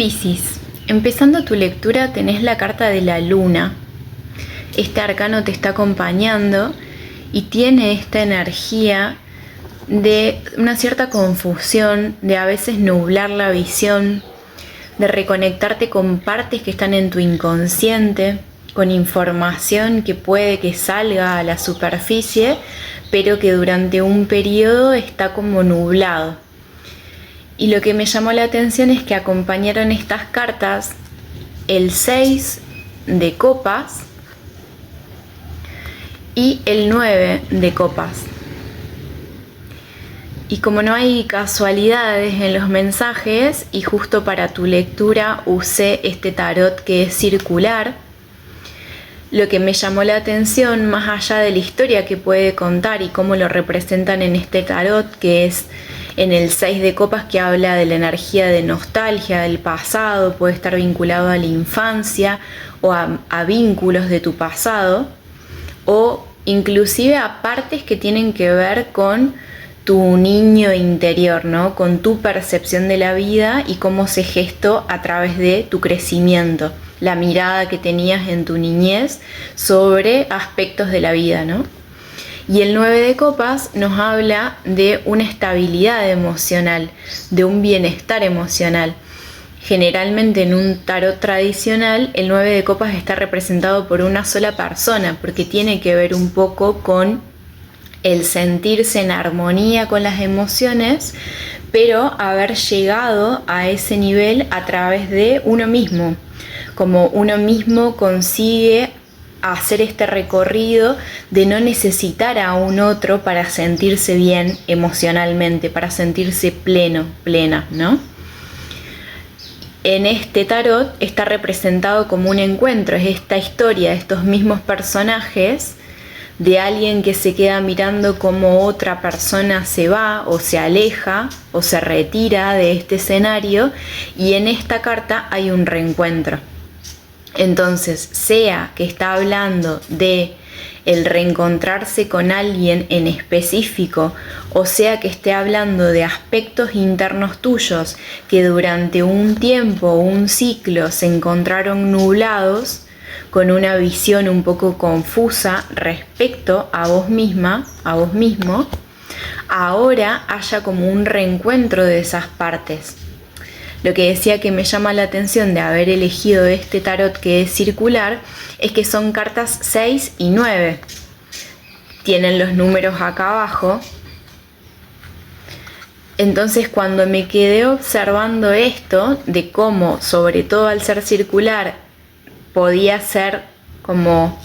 Piscis, empezando tu lectura tenés la carta de la luna. Este arcano te está acompañando y tiene esta energía de una cierta confusión, de a veces nublar la visión, de reconectarte con partes que están en tu inconsciente, con información que puede que salga a la superficie, pero que durante un periodo está como nublado. Y lo que me llamó la atención es que acompañaron estas cartas el 6 de copas y el 9 de copas. Y como no hay casualidades en los mensajes, y justo para tu lectura usé este tarot que es circular, lo que me llamó la atención, más allá de la historia que puede contar y cómo lo representan en este tarot, que es en el 6 de copas, que habla de la energía de nostalgia del pasado, puede estar vinculado a la infancia o a vínculos de tu pasado, o inclusive a partes que tienen que ver con tu niño interior, ¿no? Con tu percepción de la vida y cómo se gestó a través de tu crecimiento, la mirada que tenías en tu niñez sobre aspectos de la vida, ¿no? Y el 9 de copas nos habla de una estabilidad emocional, de un bienestar emocional. Generalmente en un tarot tradicional el 9 de copas está representado por una sola persona, porque tiene que ver un poco con el sentirse en armonía con las emociones, pero haber llegado a ese nivel a través de uno mismo, como uno mismo consigue hacer este recorrido de no necesitar a un otro para sentirse bien emocionalmente, para sentirse pleno, plena, ¿no? En este tarot está representado como un encuentro, es esta historia de estos mismos personajes, de alguien que se queda mirando cómo otra persona se va o se aleja o se retira de este escenario, y en esta carta hay un reencuentro. Entonces, sea que está hablando de el reencontrarse con alguien en específico, o sea que esté hablando de aspectos internos tuyos que durante un tiempo o un ciclo se encontraron nublados, con una visión un poco confusa respecto a vos misma, a vos mismo, ahora haya como un reencuentro de esas partes. Lo que decía que me llama la atención de haber elegido este tarot que es circular es que son cartas 6 y 9. Tienen los números acá abajo. Entonces, cuando me quedé observando esto, de cómo, sobre todo al ser circular, podía ser como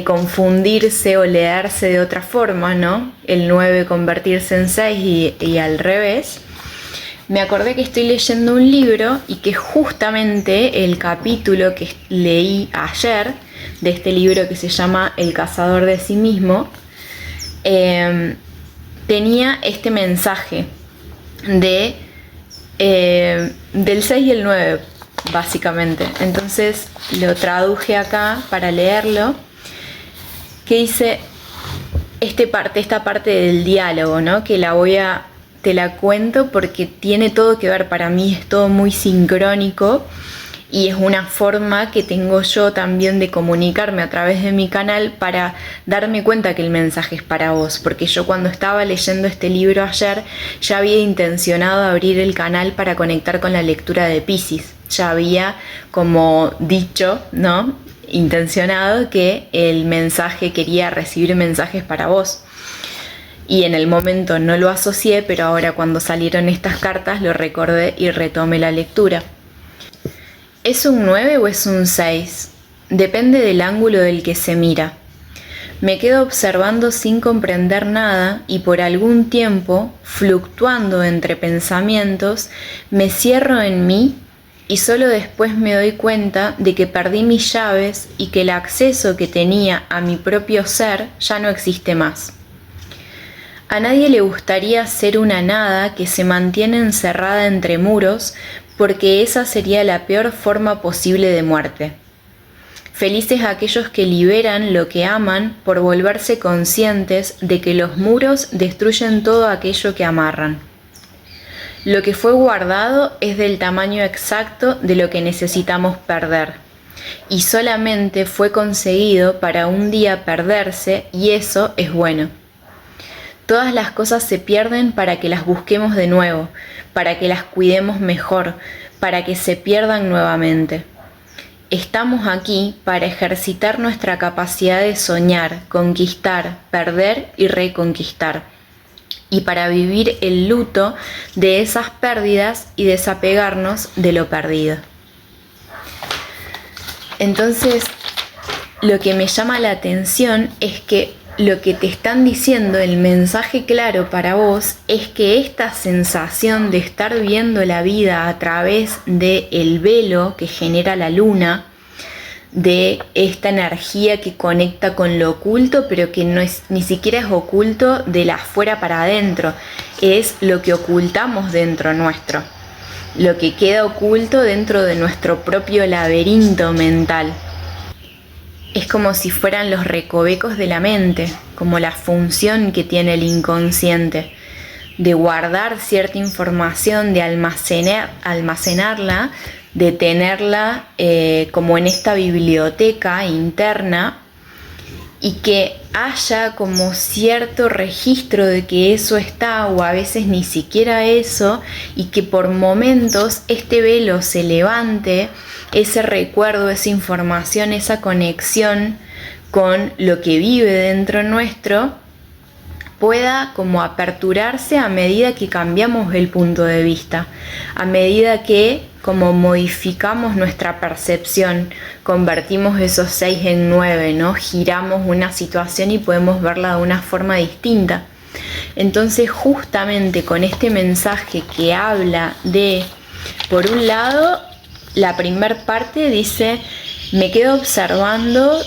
confundirse o leerse de otra forma, ¿no? El 9 convertirse en 6 y al revés. Me acordé que estoy leyendo un libro y que justamente el capítulo que leí ayer de este libro que se llama El cazador de sí mismo, tenía este mensaje del 6 y el 9, básicamente. Entonces lo traduje acá para leerlo, que dice esta parte del diálogo, ¿no? Que te la cuento porque tiene todo que ver, para mí es todo muy sincrónico y es una forma que tengo yo también de comunicarme a través de mi canal para darme cuenta que el mensaje es para vos, porque yo cuando estaba leyendo este libro ayer ya había intencionado abrir el canal para conectar con la lectura de Piscis, ya había como dicho, ¿no? Intencionado que el mensaje, quería recibir mensajes para vos. Y en el momento no lo asocié, pero ahora cuando salieron estas cartas lo recordé y retomé la lectura. ¿Es un 9 o es un 6? Depende del ángulo del que se mira. Me quedo observando sin comprender nada y por algún tiempo, fluctuando entre pensamientos, me cierro en mí y solo después me doy cuenta de que perdí mis llaves y que el acceso que tenía a mi propio ser ya no existe más. A nadie le gustaría ser una nada que se mantiene encerrada entre muros, porque esa sería la peor forma posible de muerte. Felices aquellos que liberan lo que aman por volverse conscientes de que los muros destruyen todo aquello que amarran. Lo que fue guardado es del tamaño exacto de lo que necesitamos perder. Y solamente fue conseguido para un día perderse, y eso es bueno. Todas las cosas se pierden para que las busquemos de nuevo, para que las cuidemos mejor, para que se pierdan nuevamente. Estamos aquí para ejercitar nuestra capacidad de soñar, conquistar, perder y reconquistar. Y para vivir el luto de esas pérdidas y desapegarnos de lo perdido. Entonces, lo que me llama la atención es que lo que te están diciendo, el mensaje claro para vos, es que esta sensación de estar viendo la vida a través del velo que genera la luna, de esta energía que conecta con lo oculto, pero que no es, ni siquiera es oculto de la afuera para adentro, es lo que ocultamos dentro nuestro, lo que queda oculto dentro de nuestro propio laberinto mental. Es como si fueran los recovecos de la mente, como la función que tiene el inconsciente, de guardar cierta información, de almacenarla, de tenerla como en esta biblioteca interna, y que haya como cierto registro de que eso está, o a veces ni siquiera eso, y que por momentos este velo se levante, ese recuerdo, esa información, esa conexión con lo que vive dentro nuestro, pueda como aperturarse a medida que cambiamos el punto de vista, a medida que como modificamos nuestra percepción, convertimos esos 6 en 9, ¿no? Giramos una situación y podemos verla de una forma distinta. Entonces, justamente con este mensaje que habla de, por un lado, la primer parte dice, me quedo observando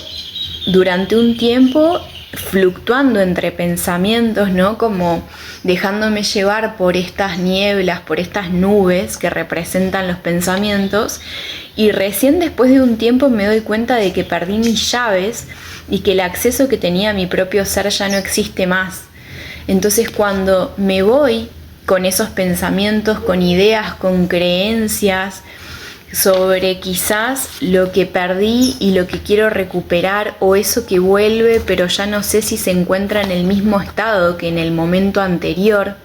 durante un tiempo, fluctuando entre pensamientos, ¿no? Como dejándome llevar por estas nieblas, por estas nubes que representan los pensamientos, y recién después de un tiempo me doy cuenta de que perdí mis llaves y que el acceso que tenía a mi propio ser ya no existe más. Entonces, cuando me voy con esos pensamientos, con ideas, con creencias sobre quizás lo que perdí y lo que quiero recuperar, o eso que vuelve pero ya no sé si se encuentra en el mismo estado que en el momento anterior,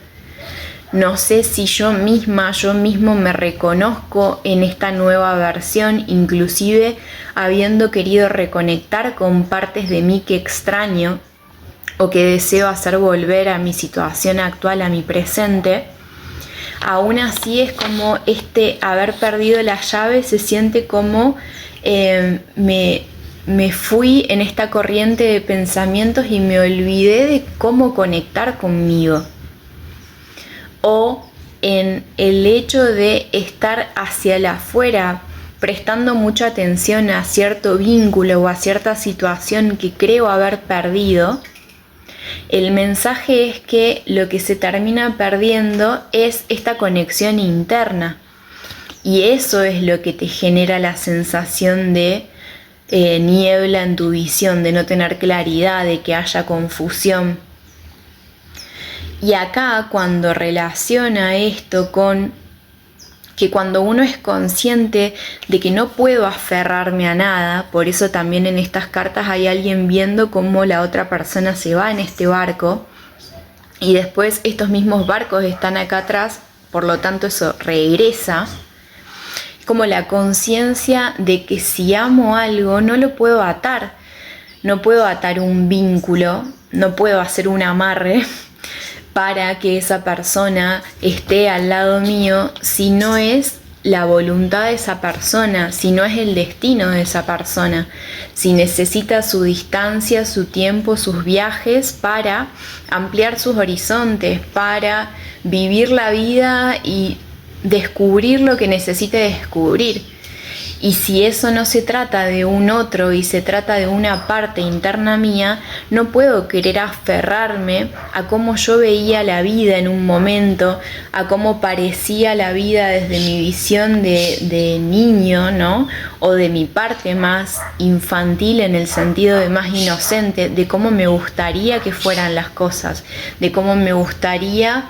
no sé si yo mismo me reconozco en esta nueva versión, inclusive habiendo querido reconectar con partes de mí que extraño o que deseo hacer volver a mi situación actual, a mi presente. Aún así es como haber perdido la llave, se siente como me fui en esta corriente de pensamientos y me olvidé de cómo conectar conmigo. O en el hecho de estar hacia el afuera, prestando mucha atención a cierto vínculo o a cierta situación que creo haber perdido. El mensaje es que lo que se termina perdiendo es esta conexión interna, y eso es lo que te genera la sensación de niebla en tu visión, de no tener claridad, de que haya confusión. Y acá, cuando relaciona esto con que cuando uno es consciente de que no puedo aferrarme a nada, por eso también en estas cartas hay alguien viendo cómo la otra persona se va en este barco y después estos mismos barcos están acá atrás, por lo tanto eso regresa, como la conciencia de que si amo algo no lo puedo atar, no puedo atar un vínculo, no puedo hacer un amarre para que esa persona esté al lado mío si no es la voluntad de esa persona, si no es el destino de esa persona, si necesita su distancia, su tiempo, sus viajes para ampliar sus horizontes, para vivir la vida y descubrir lo que necesite descubrir. Y si eso no se trata de un otro y se trata de una parte interna mía, no puedo querer aferrarme a cómo yo veía la vida en un momento, a cómo parecía la vida desde mi visión de niño, ¿no? O de mi parte más infantil en el sentido de más inocente, de cómo me gustaría que fueran las cosas, de cómo me gustaría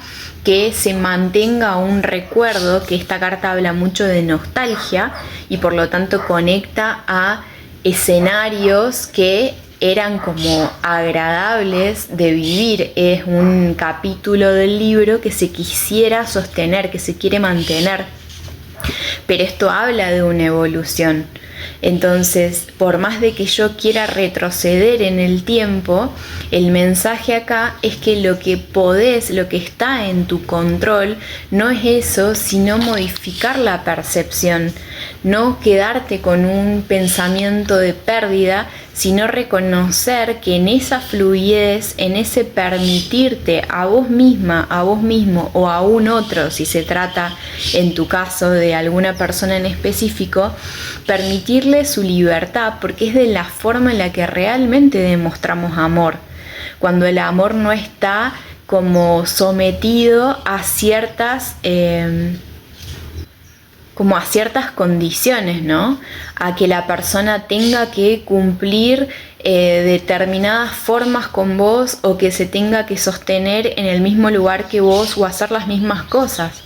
que se mantenga un recuerdo, que esta carta habla mucho de nostalgia y por lo tanto conecta a escenarios que eran como agradables de vivir. Es un capítulo del libro que se quisiera sostener, que se quiere mantener. Pero esto habla de una evolución. Entonces, por más de que yo quiera retroceder en el tiempo, el mensaje acá es que lo que podés, lo que está en tu control, no es eso, sino modificar la percepción. No quedarte con un pensamiento de pérdida, sino reconocer que en esa fluidez, en ese permitirte a vos misma, a vos mismo o a un otro, si se trata en tu caso de alguna persona en específico, permitirle su libertad, porque es de la forma en la que realmente demostramos amor. Cuando el amor no está como sometido a ciertas condiciones, ¿no? A que la persona tenga que cumplir determinadas formas con vos o que se tenga que sostener en el mismo lugar que vos o hacer las mismas cosas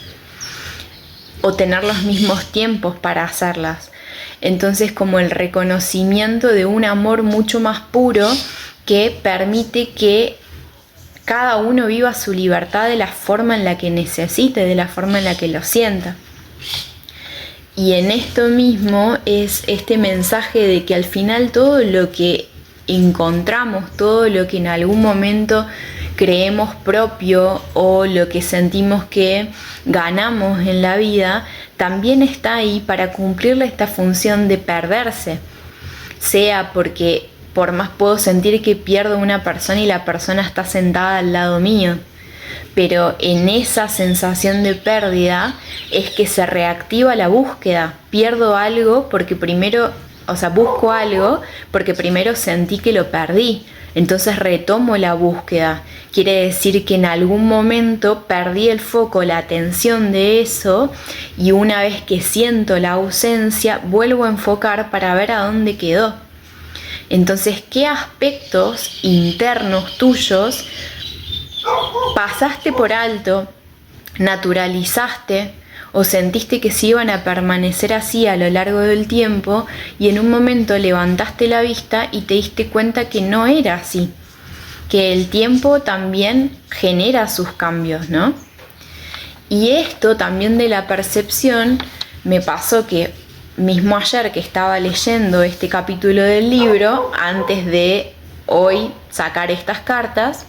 o tener los mismos tiempos para hacerlas. Entonces, como el reconocimiento de un amor mucho más puro que permite que cada uno viva su libertad de la forma en la que necesite, de la forma en la que lo sienta. Y en esto mismo es este mensaje de que al final todo lo que encontramos, todo lo que en algún momento creemos propio o lo que sentimos que ganamos en la vida, también está ahí para cumplirle esta función de perderse. Sea porque por más puedo sentir que pierdo una persona y la persona está sentada al lado mío, pero en esa sensación de pérdida es que se reactiva la búsqueda. Pierdo algo porque primero, busco algo porque primero sentí que lo perdí. Entonces retomo la búsqueda. Quiere decir que en algún momento perdí el foco, la atención de eso, y una vez que siento la ausencia, vuelvo a enfocar para ver a dónde quedó. Entonces, ¿qué aspectos internos tuyos pasaste por alto, naturalizaste o sentiste que se iban a permanecer así a lo largo del tiempo y en un momento levantaste la vista y te diste cuenta que no era así, que el tiempo también genera sus cambios, ¿no? Y esto también de la percepción me pasó que mismo ayer que estaba leyendo este capítulo del libro, antes de hoy sacar estas cartas,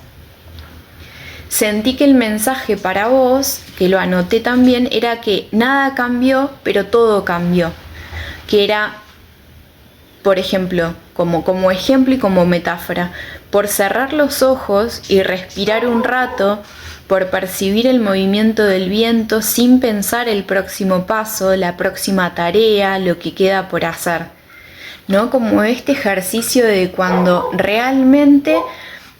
sentí que el mensaje para vos, que lo anoté también, era que nada cambió, pero todo cambió. Que era, por ejemplo, como ejemplo y como metáfora, por cerrar los ojos y respirar un rato, por percibir el movimiento del viento sin pensar el próximo paso, la próxima tarea, lo que queda por hacer, ¿no? Como este ejercicio de cuando realmente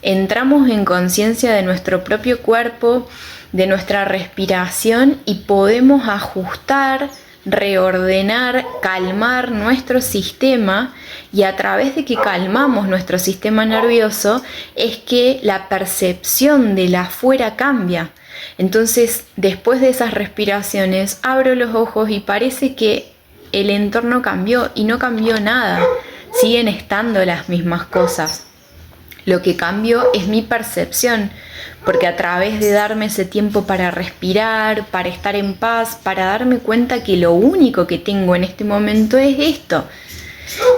entramos en conciencia de nuestro propio cuerpo, de nuestra respiración y podemos ajustar, reordenar, calmar nuestro sistema, y a través de que calmamos nuestro sistema nervioso es que la percepción del afuera cambia. Entonces, después de esas respiraciones, abro los ojos y parece que el entorno cambió y no cambió nada, siguen estando las mismas cosas. Lo que cambió es mi percepción, porque a través de darme ese tiempo para respirar, para estar en paz, para darme cuenta que lo único que tengo en este momento es esto,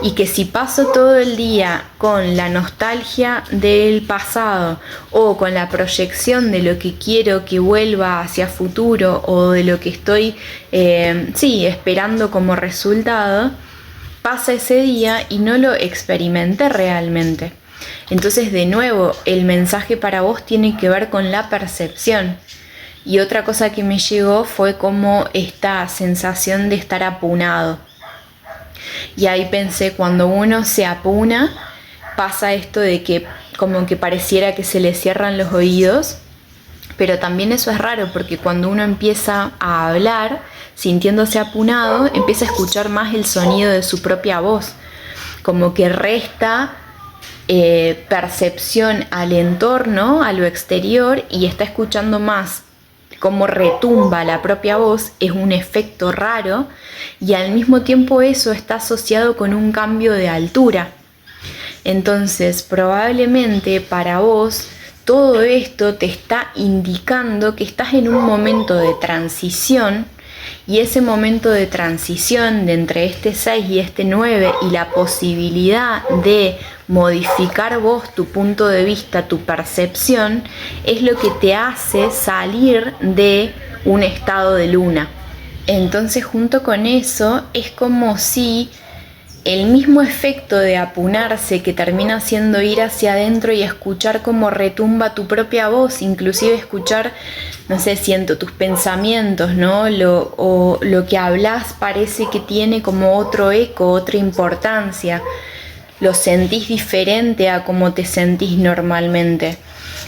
y que si paso todo el día con la nostalgia del pasado o con la proyección de lo que quiero que vuelva hacia futuro o de lo que estoy esperando como resultado, pasa ese día y no lo experimenté realmente. Entonces, de nuevo, el mensaje para vos tiene que ver con la percepción. Y otra cosa que me llegó fue como esta sensación de estar apunado. Y ahí pensé, cuando uno se apuna, pasa esto de que como que pareciera que se le cierran los oídos, pero también eso es raro porque cuando uno empieza a hablar, sintiéndose apunado, empieza a escuchar más el sonido de su propia voz, como que resta percepción al entorno, a lo exterior, y está escuchando más cómo retumba la propia voz, es un efecto raro y al mismo tiempo eso está asociado con un cambio de altura. Entonces, probablemente para vos todo esto te está indicando que estás en un momento de transición, y ese momento de transición de entre este 6 y este 9 y la posibilidad de modificar vos tu punto de vista, tu percepción, es lo que te hace salir de un estado de luna. Entonces, junto con eso, es como si el mismo efecto de apunarse que termina siendo ir hacia adentro y escuchar cómo retumba tu propia voz, inclusive escuchar, no sé, siento tus pensamientos, ¿no? Lo que hablas parece que tiene como otro eco, otra importancia, lo sentís diferente a como te sentís normalmente.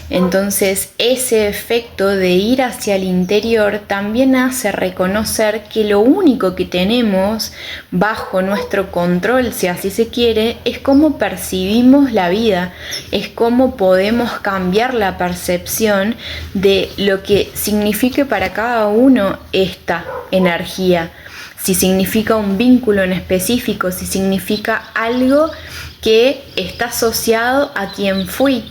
Entonces ese efecto de ir hacia el interior también hace reconocer que lo único que tenemos bajo nuestro control, si así se quiere, es cómo percibimos la vida, es cómo podemos cambiar la percepción de lo que signifique para cada uno esta energía. Si significa un vínculo en específico, si significa algo que está asociado a quien fui.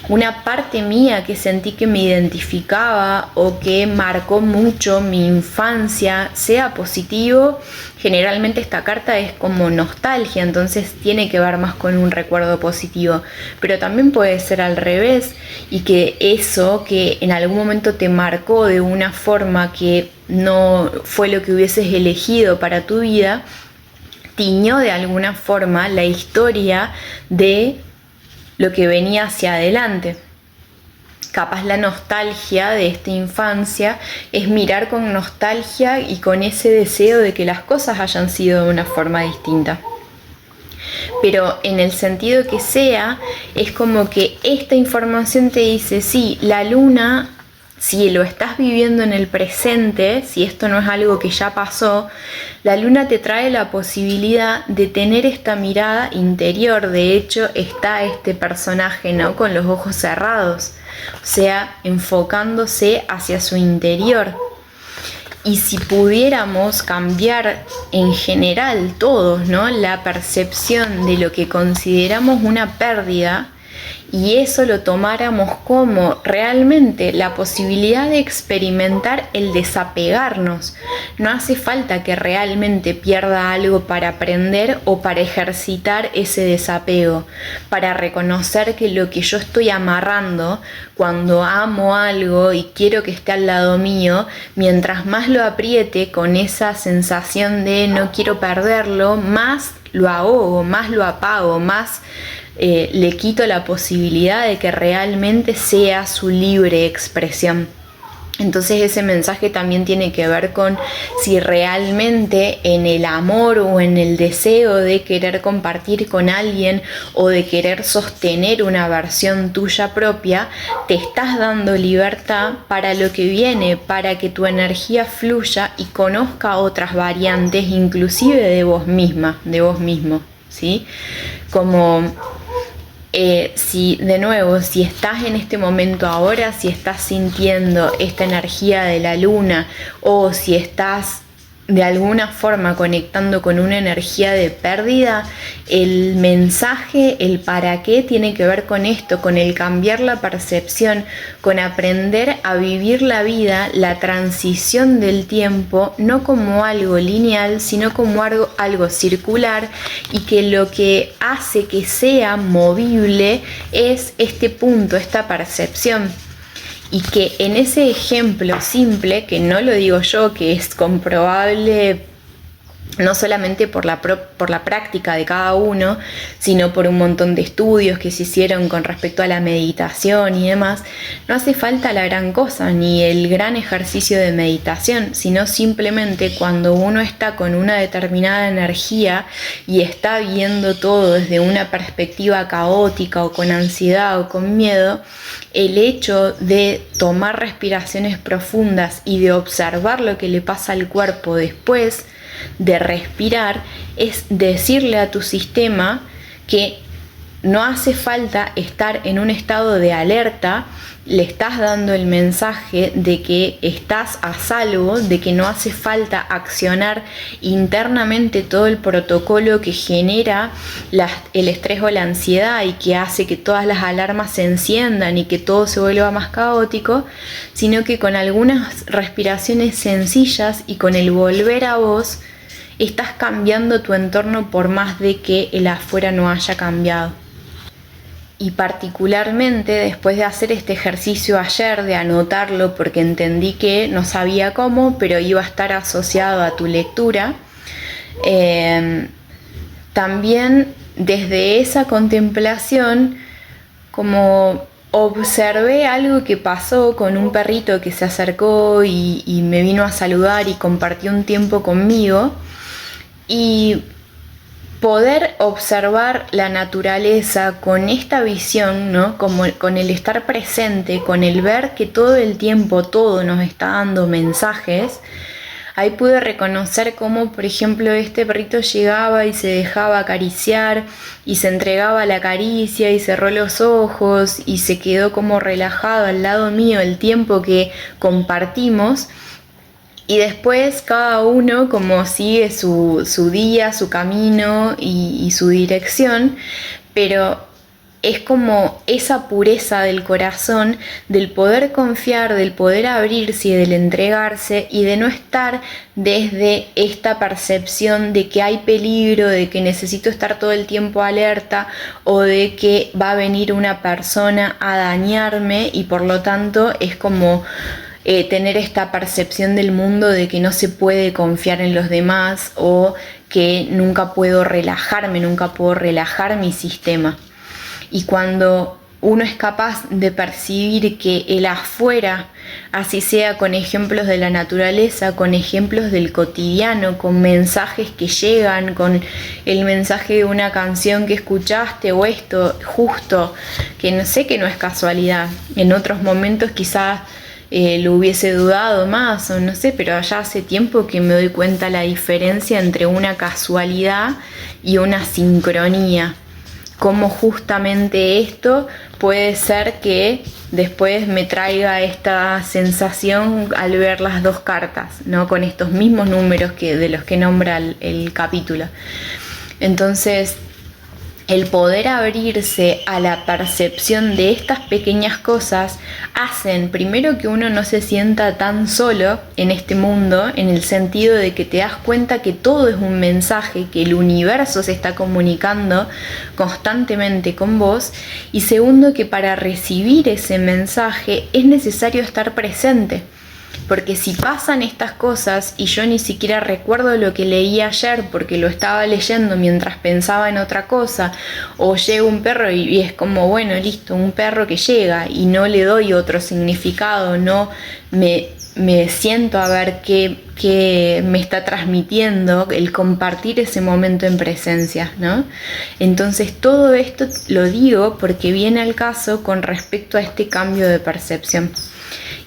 Una parte mía que sentí que me identificaba o que marcó mucho mi infancia, sea positivo, generalmente esta carta es como nostalgia, entonces tiene que ver más con un recuerdo positivo, pero también puede ser al revés y que eso que en algún momento te marcó de una forma que no fue lo que hubieses elegido para tu vida, tiñó de alguna forma la historia de lo que venía hacia adelante. Capaz la nostalgia de esta infancia es mirar con nostalgia y con ese deseo de que las cosas hayan sido de una forma distinta. Pero en el sentido que sea, es como que esta información te dice, sí, la luna, si lo estás viviendo en el presente, si esto no es algo que ya pasó, la luna te trae la posibilidad de tener esta mirada interior. De hecho, está este personaje, ¿no?, con los ojos cerrados, o sea, enfocándose hacia su interior. Y si pudiéramos cambiar en general todos, ¿no?, la percepción de lo que consideramos una pérdida, y eso lo tomáramos como realmente la posibilidad de experimentar el desapegarnos. No hace falta que realmente pierda algo para aprender o para ejercitar ese desapego, para reconocer que lo que yo estoy amarrando cuando amo algo y quiero que esté al lado mío, mientras más lo apriete con esa sensación de no quiero perderlo, más lo ahogo, más lo apago, más le quito la posibilidad de que realmente sea su libre expresión. Entonces ese mensaje también tiene que ver con si realmente en el amor o en el deseo de querer compartir con alguien o de querer sostener una versión tuya propia, te estás dando libertad para lo que viene, para que tu energía fluya y conozca otras variantes, inclusive de vos misma, de vos mismo, ¿sí? Como si estás en este momento ahora, si estás sintiendo esta energía de la luna o si estás de alguna forma conectando con una energía de pérdida, el mensaje, el para qué tiene que ver con esto, con el cambiar la percepción, con aprender a vivir la vida, la transición del tiempo, no como algo lineal, sino como algo circular, y que lo que hace que sea movible es este punto, esta percepción. Y que en ese ejemplo simple, que no lo digo yo, que es comprobable no solamente por la práctica de cada uno, sino por un montón de estudios que se hicieron con respecto a la meditación y demás, no hace falta la gran cosa, ni el gran ejercicio de meditación, sino simplemente cuando uno está con una determinada energía y está viendo todo desde una perspectiva caótica o con ansiedad o con miedo, el hecho de tomar respiraciones profundas y de observar lo que le pasa al cuerpo después de respirar es decirle a tu sistema que no hace falta estar en un estado de alerta le estás dando el mensaje de que estás a salvo, de que no hace falta accionar internamente todo el protocolo que genera el estrés o la ansiedad y que hace que todas las alarmas se enciendan y que todo se vuelva más caótico, sino que con algunas respiraciones sencillas y con el volver a vos, estás cambiando tu entorno por más de que el afuera no haya cambiado. Y particularmente después de hacer este ejercicio ayer, de anotarlo porque entendí que no sabía cómo, pero iba a estar asociado a tu lectura, también desde esa contemplación como observé algo que pasó con un perrito que se acercó y me vino a saludar y compartió un tiempo conmigo, y poder observar la naturaleza con esta visión, ¿no? Como con el estar presente, con el ver que todo el tiempo todo nos está dando mensajes. Ahí pude reconocer cómo, por ejemplo, este perrito llegaba y se dejaba acariciar y se entregaba a la caricia y cerró los ojos y se quedó como relajado al lado mío el tiempo que compartimos. Y después cada uno como sigue su día, su camino y su dirección, pero es como esa pureza del corazón, del poder confiar, del poder abrirse y del entregarse y de no estar desde esta percepción de que hay peligro, de que necesito estar todo el tiempo alerta o de que va a venir una persona a dañarme y por lo tanto es como tener esta percepción del mundo de que no se puede confiar en los demás o que nunca puedo relajar mi sistema. Y cuando uno es capaz de percibir que el afuera, así sea con ejemplos de la naturaleza, con ejemplos del cotidiano, con mensajes que llegan, con el mensaje de una canción que escuchaste o esto justo, que no sé, que no es casualidad, en otros momentos quizás lo hubiese dudado más o no sé, pero ya hace tiempo que me doy cuenta la diferencia entre una casualidad y una sincronía. Cómo justamente esto puede ser que después me traiga esta sensación al ver las dos cartas, ¿no? Con estos mismos números de los que nombra el capítulo. Entonces, el poder abrirse a la percepción de estas pequeñas cosas hacen primero que uno no se sienta tan solo en este mundo, en el sentido de que te das cuenta que todo es un mensaje, que el universo se está comunicando constantemente con vos, y segundo que para recibir ese mensaje es necesario estar presente. Porque si pasan estas cosas y yo ni siquiera recuerdo lo que leí ayer porque lo estaba leyendo mientras pensaba en otra cosa, o llega un perro y es como, bueno, listo, un perro que llega y no le doy otro significado, no me siento a ver qué me está transmitiendo el compartir ese momento en presencia, ¿no? Entonces todo esto lo digo porque viene al caso con respecto a este cambio de percepción.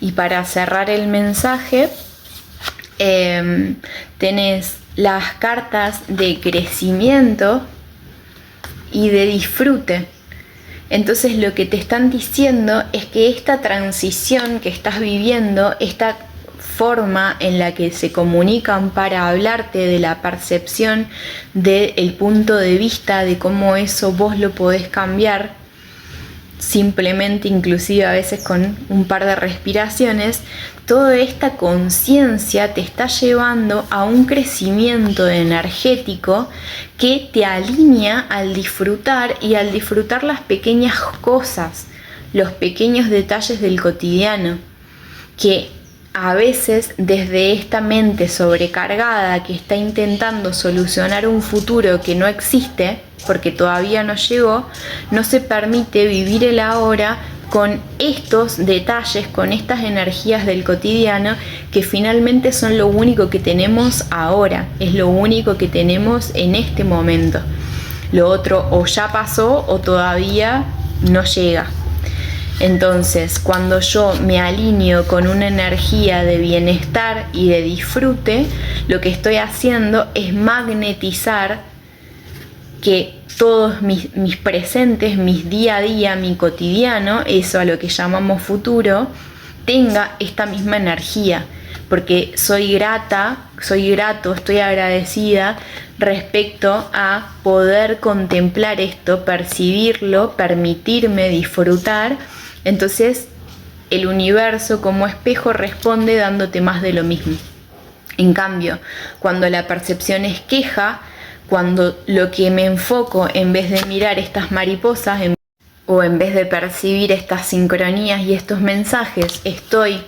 Y para cerrar el mensaje, tenés las cartas de crecimiento y de disfrute. Entonces lo que te están diciendo es que esta transición que estás viviendo, esta forma en la que se comunican para hablarte de la percepción, del punto de vista, de cómo eso vos lo podés cambiar, simplemente inclusive a veces con un par de respiraciones, toda esta conciencia te está llevando a un crecimiento energético que te alinea al disfrutar y al disfrutar las pequeñas cosas, los pequeños detalles del cotidiano, que a veces desde esta mente sobrecargada que está intentando solucionar un futuro que no existe, porque todavía no llegó, no se permite vivir el ahora con estos detalles, con estas energías del cotidiano que finalmente son lo único que tenemos ahora, es lo único que tenemos en este momento. Lo otro o ya pasó o todavía no llega. Entonces, cuando yo me alineo con una energía de bienestar y de disfrute, lo que estoy haciendo es magnetizar que todos mis presentes, mis día a día, mi cotidiano, eso a lo que llamamos futuro, tenga esta misma energía, porque soy grato, estoy agradecida respecto a poder contemplar esto, percibirlo, permitirme disfrutar. Entonces el universo como espejo responde dándote más de lo mismo. En cambio, cuando la percepción es queja, cuando lo que me enfoco, en vez de mirar estas mariposas o en vez de percibir estas sincronías y estos mensajes, estoy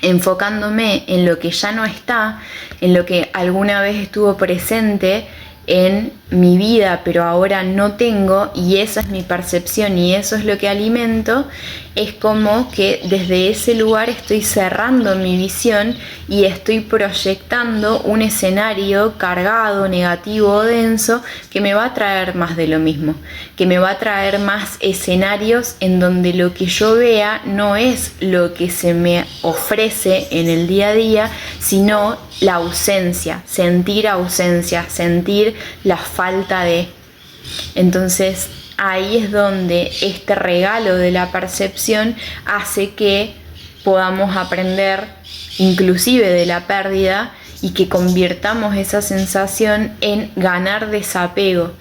enfocándome en lo que ya no está, en lo que alguna vez estuvo presente en mi vida pero ahora no tengo, y esa es mi percepción y eso es lo que alimento, es como que desde ese lugar estoy cerrando mi visión y estoy proyectando un escenario cargado, negativo o denso que me va a traer más de lo mismo, que me va a traer más escenarios en donde lo que yo vea no es lo que se me ofrece en el día a día, sino la ausencia, sentir la falta de. Entonces ahí es donde este regalo de la percepción hace que podamos aprender inclusive de la pérdida y que convirtamos esa sensación en ganar desapego,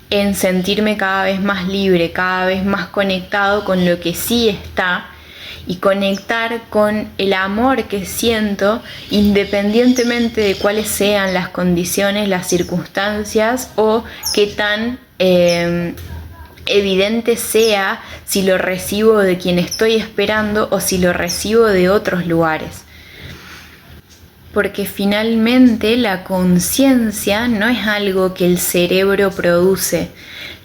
en sentirme cada vez más libre, cada vez más conectado con lo que sí está y conectar con el amor que siento independientemente de cuáles sean las condiciones, las circunstancias o qué tan evidente sea si lo recibo de quien estoy esperando o si lo recibo de otros lugares. Porque finalmente la conciencia no es algo que el cerebro produce.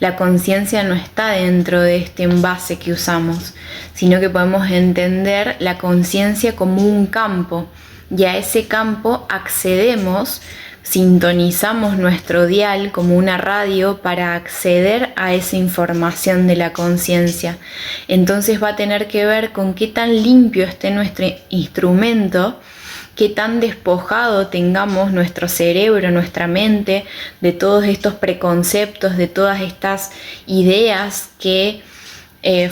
La conciencia no está dentro de este envase que usamos, sino que podemos entender la conciencia como un campo, y a ese campo accedemos, sintonizamos nuestro dial como una radio para acceder a esa información de la conciencia. Entonces va a tener que ver con qué tan limpio esté nuestro instrumento, qué tan despojado tengamos nuestro cerebro, nuestra mente de todos estos preconceptos, de todas estas ideas que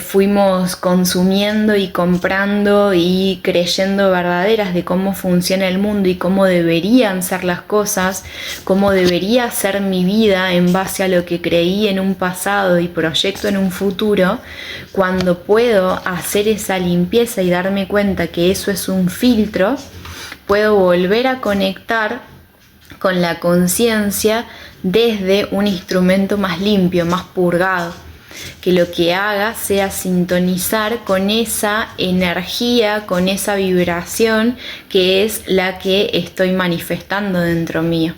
fuimos consumiendo y comprando y creyendo verdaderas de cómo funciona el mundo y cómo deberían ser las cosas, cómo debería ser mi vida en base a lo que creí en un pasado y proyecto en un futuro. Cuando puedo hacer esa limpieza y darme cuenta que eso es un filtro, puedo volver a conectar con la conciencia desde un instrumento más limpio, más purgado, que lo que haga sea sintonizar con esa energía, con esa vibración que es la que estoy manifestando dentro mío,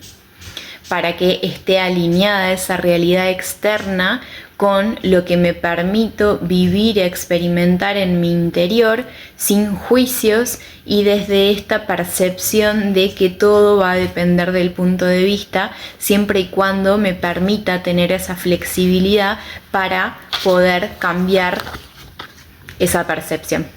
para que esté alineada esa realidad externa con lo que me permito vivir y experimentar en mi interior sin juicios y desde esta percepción de que todo va a depender del punto de vista, siempre y cuando me permita tener esa flexibilidad para poder cambiar esa percepción.